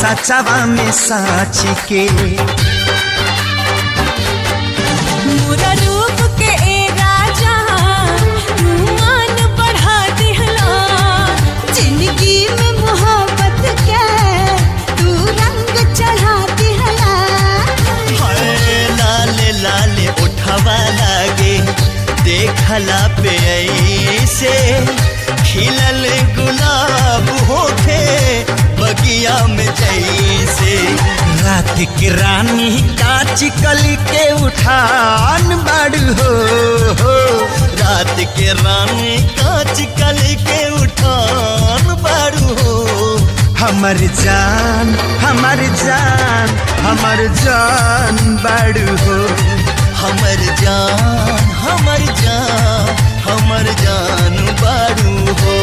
सचवा में साच के। मोरा रूप के ए राजा तू मान बढ़ा दिहला, जिंदगी में मोहब्बत के तू रंग चढ़ा दिहला। हाय लाले लाले उठवा लागे देखला पे ऐसे, खिलल गुलाब होके बगिया में जैसे। रात की रानी कांच कली के उठान बाड़ू हो। रात के रानी कांच कली के उठान बाड़ू हो। हमर जान हमर जान हमर जान बाड़ू हो। हमर जान हमर जान हमर जान बाड़ू हो।